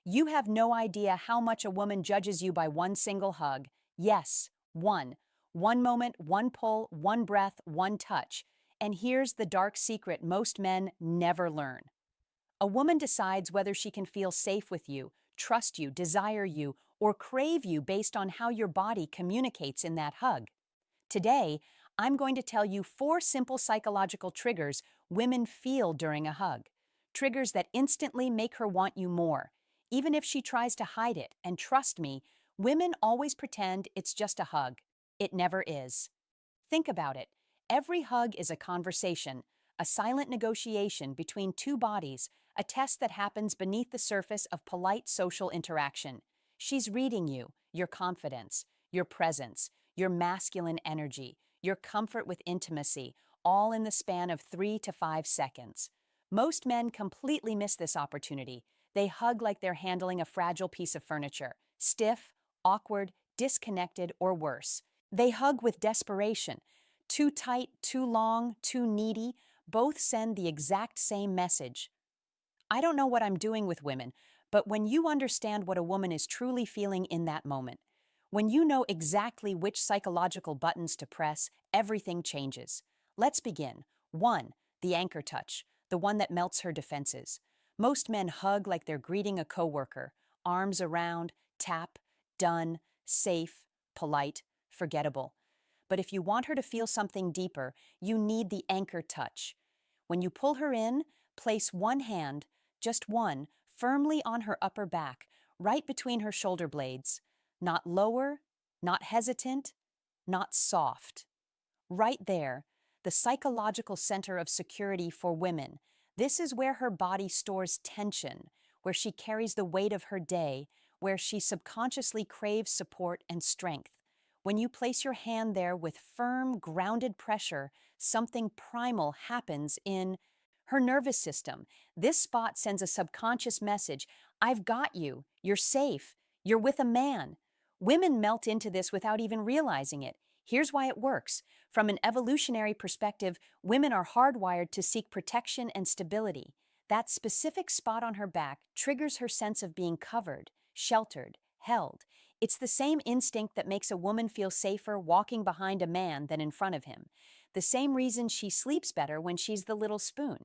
You have no idea how much a woman judges you by one single hug. Yes, one. One moment, one pull, one breath, one touch. And here's the dark secret most men never learn. A woman decides whether she can feel safe with you, trust you, desire you, or crave you based on how your body communicates in that hug. Today, I'm going to tell you 4 simple psychological triggers women feel during a hug. Triggers that instantly make her want you more, even if she tries to hide it. And trust me, women always pretend it's just a hug. It never is. Think about it. Every hug is a conversation, a silent negotiation between two bodies, a test that happens beneath the surface of polite social interaction. She's reading you, your confidence, your presence, your masculine energy, your comfort with intimacy, all in the span of 3 to 5 seconds. Most men completely miss this opportunity. They hug like they're handling a fragile piece of furniture, stiff, awkward, disconnected, or worse. They hug with desperation. Too tight, too long, too needy, both send the exact same message. I don't know what I'm doing with women, but when you understand what a woman is truly feeling in that moment, when you know exactly which psychological buttons to press, everything changes. Let's begin. 1. The anchor touch, the one that melts her defenses. Most men hug like they're greeting a coworker, arms around, tap, done, safe, polite, forgettable. But if you want her to feel something deeper, you need the anchor touch. When you pull her in, place one hand, just one, firmly on her upper back, right between her shoulder blades. Not lower, not hesitant, not soft. Right there, the psychological center of security for women. This is where her body stores tension, where she carries the weight of her day, where she subconsciously craves support and strength. When you place your hand there with firm, grounded pressure, something primal happens in her nervous system. This spot sends a subconscious message: I've got you, you're safe, you're with a man. Women melt into this without even realizing it. Here's why it works. From an evolutionary perspective, women are hardwired to seek protection and stability. That specific spot on her back triggers her sense of being covered, sheltered, held. It's the same instinct that makes a woman feel safer walking behind a man than in front of him. The same reason she sleeps better when she's the little spoon.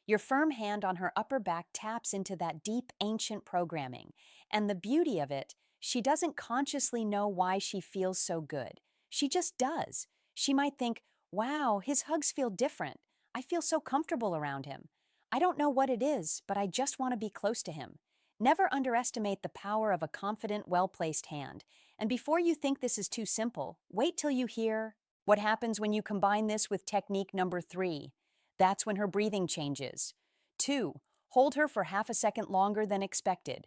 Your firm hand on her upper back taps into that deep, ancient programming. And the beauty of it, she doesn't consciously know why she feels so good. She just does. She might think, wow, his hugs feel different. I feel so comfortable around him. I don't know what it is, but I just want to be close to him. Never underestimate the power of a confident, well-placed hand. And before you think this is too simple, wait till you hear what happens when you combine this with technique number 3. That's when her breathing changes. 2. Hold her for half a second longer than expected.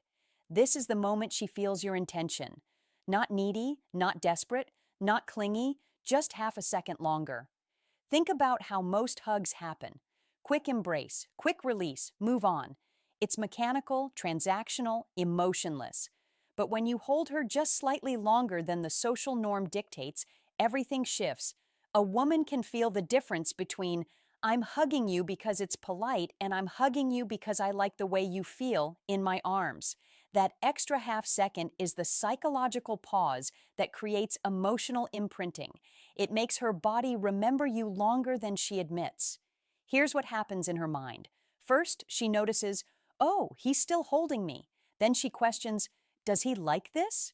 This is the moment she feels your intention. Not needy, not desperate, not clingy, just half a second longer. Think about how most hugs happen. Quick embrace, quick release, move on. It's mechanical, transactional, emotionless. But when you hold her just slightly longer than the social norm dictates, everything shifts. A woman can feel the difference between I'm hugging you because it's polite and I'm hugging you because I like the way you feel in my arms. That extra half second is the psychological pause that creates emotional imprinting. It makes her body remember you longer than she admits. Here's what happens in her mind. First, she notices, oh, he's still holding me. Then she questions, does he like this?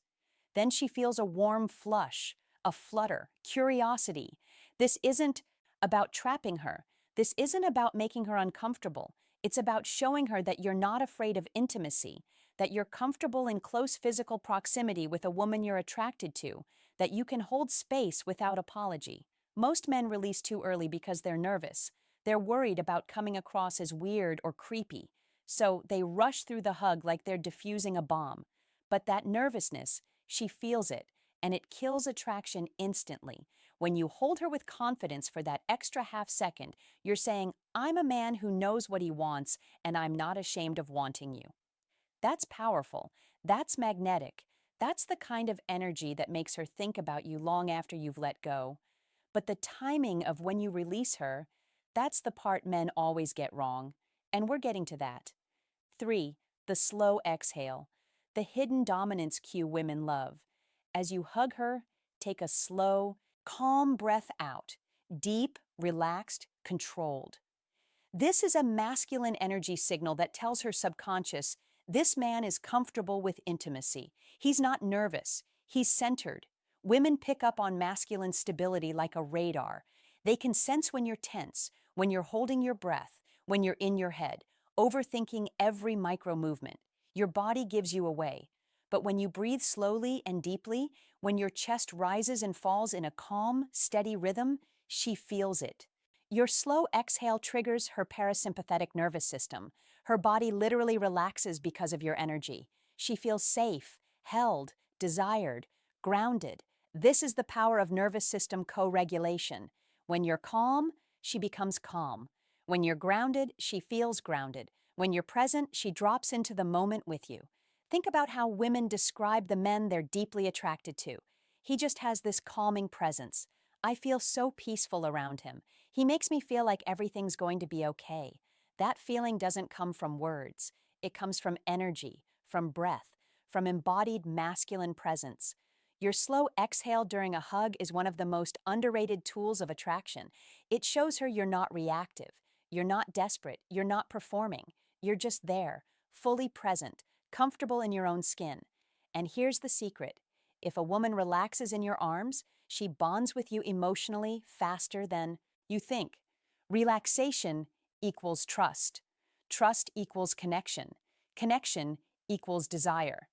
Then she feels a warm flush, a flutter, curiosity. This isn't about trapping her. This isn't about making her uncomfortable. It's about showing her that you're not afraid of intimacy, that you're comfortable in close physical proximity with a woman you're attracted to, that you can hold space without apology. Most men release too early because they're nervous. They're worried about coming across as weird or creepy. So they rush through the hug like they're diffusing a bomb. But that nervousness, she feels it, and it kills attraction instantly. When you hold her with confidence for that extra half second, you're saying, I'm a man who knows what he wants, and I'm not ashamed of wanting you. That's powerful. That's magnetic. That's the kind of energy that makes her think about you long after you've let go. But the timing of when you release her, that's the part men always get wrong. And we're getting to that. 3. The slow exhale. the hidden dominance cue women love. As you hug her, take a slow, calm breath out, deep, relaxed, controlled. This is a masculine energy signal that tells her subconscious, this man is comfortable with intimacy. He's not nervous. He's centered. Women pick up on masculine stability like a radar. They can sense when you're tense, when you're holding your breath, when you're in your head, overthinking every micro movement. Your body gives you away. But when you breathe slowly and deeply, when your chest rises and falls in a calm, steady rhythm, she feels it. Your slow exhale triggers her parasympathetic nervous system. Her body literally relaxes because of your energy. She feels safe, held, desired, grounded. This is the power of nervous system co-regulation. When you're calm, she becomes calm. When you're grounded, she feels grounded. When you're present, she drops into the moment with you. Think about how women describe the men they're deeply attracted to. He just has this calming presence. I feel so peaceful around him. He makes me feel like everything's going to be okay. That feeling doesn't come from words. It comes from energy, from breath, from embodied masculine presence. Your slow exhale during a hug is one of the most underrated tools of attraction. It shows her you're not reactive, you're not desperate, you're not performing. You're just there, fully present, comfortable in your own skin. And here's the secret. If a woman relaxes in your arms, she bonds with you emotionally faster than you think. Relaxation equals trust. Trust equals connection. Connection equals desire.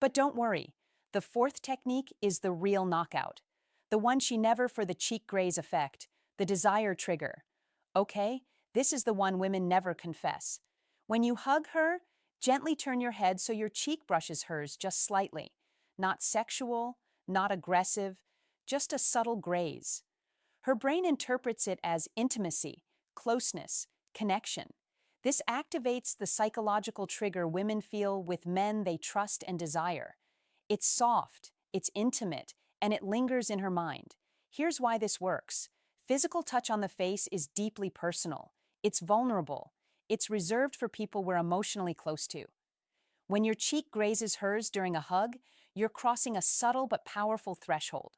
But don't worry, the fourth technique is the real knockout. The one she never for the cheek graze effect, the desire trigger. Okay, this is the one women never confess. When you hug her, gently turn your head so your cheek brushes hers just slightly. Not sexual, not aggressive, just a subtle graze. Her brain interprets it as intimacy, closeness, connection. This activates the psychological trigger women feel with men they trust and desire. It's soft, it's intimate, and it lingers in her mind. Here's why this works. Physical touch on the face is deeply personal. It's vulnerable. It's reserved for people we're emotionally close to. When your cheek grazes hers during a hug, you're crossing a subtle but powerful threshold.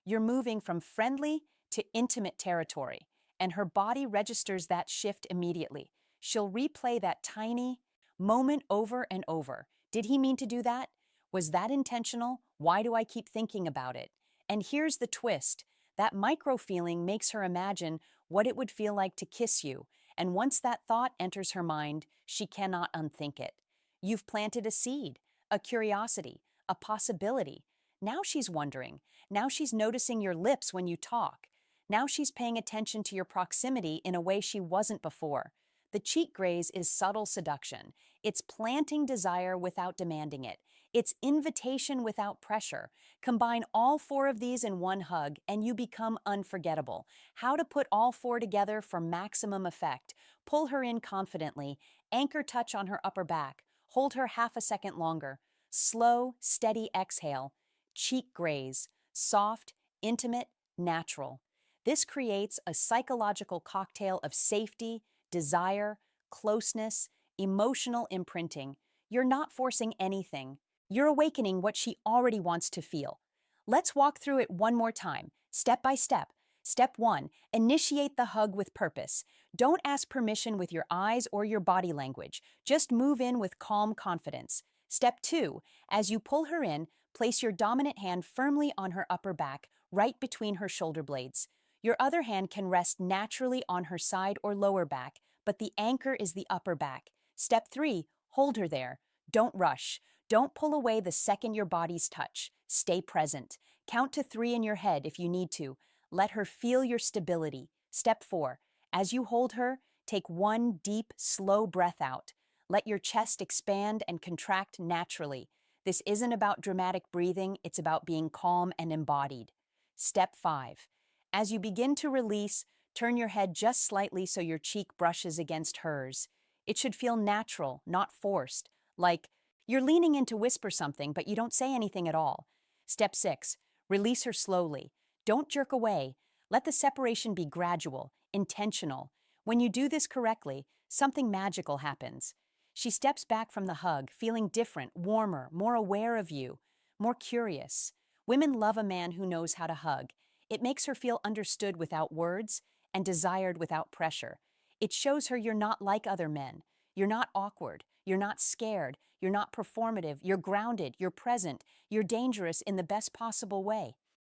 You're moving from friendly to intimate territory, and her body registers that shift immediately. She'll replay that tiny moment over and over. Did he mean to do that? Was that intentional? Why do I keep thinking about it? And here's the twist. That micro feeling makes her imagine what it would feel like to kiss you, and once that thought enters her mind, she cannot unthink it. You've planted a seed, a curiosity, a possibility. Now she's wondering. Now she's noticing your lips when you talk. Now she's paying attention to your proximity in a way she wasn't before. The cheek graze is subtle seduction. It's planting desire without demanding it. It's invitation without pressure. Combine all four of these in one hug and you become unforgettable. How to put all four together for maximum effect. Pull her in confidently. Anchor touch on her upper back. Hold her half a second longer. Slow, steady exhale. Cheek graze. Soft, intimate, natural. This creates a psychological cocktail of safety, desire, closeness, emotional imprinting. You're not forcing anything. You're awakening what she already wants to feel. Let's walk through it one more time, step by step. Step 1. Initiate the hug with purpose. Don't ask permission with your eyes or your body language. Just move in with calm confidence. Step 2. As you pull her in, place your dominant hand firmly on her upper back, right between her shoulder blades. Your other hand can rest naturally on her side or lower back, but the anchor is the upper back. Step 3. Hold her there. Don't rush. Don't pull away the second your bodies touch. Stay present. Count to 3 in your head if you need to. Let her feel your stability. Step 4. As you hold her, take one deep, slow breath out. Let your chest expand and contract naturally. This isn't about dramatic breathing, it's about being calm and embodied. Step 5. As you begin to release, turn your head just slightly so your cheek brushes against hers. It should feel natural, not forced, like you're leaning in to whisper something, but you don't say anything at all. Step 6. Release her slowly. Don't jerk away. Let the separation be gradual, intentional. When you do this correctly, something magical happens. She steps back from the hug, feeling different, warmer, more aware of you, more curious. Women love a man who knows how to hug. It makes her feel understood without words and desired without pressure. It shows her you're not like other men. You're not awkward. You're not scared. You're not performative. You're grounded. You're present. You're dangerous in the best possible way.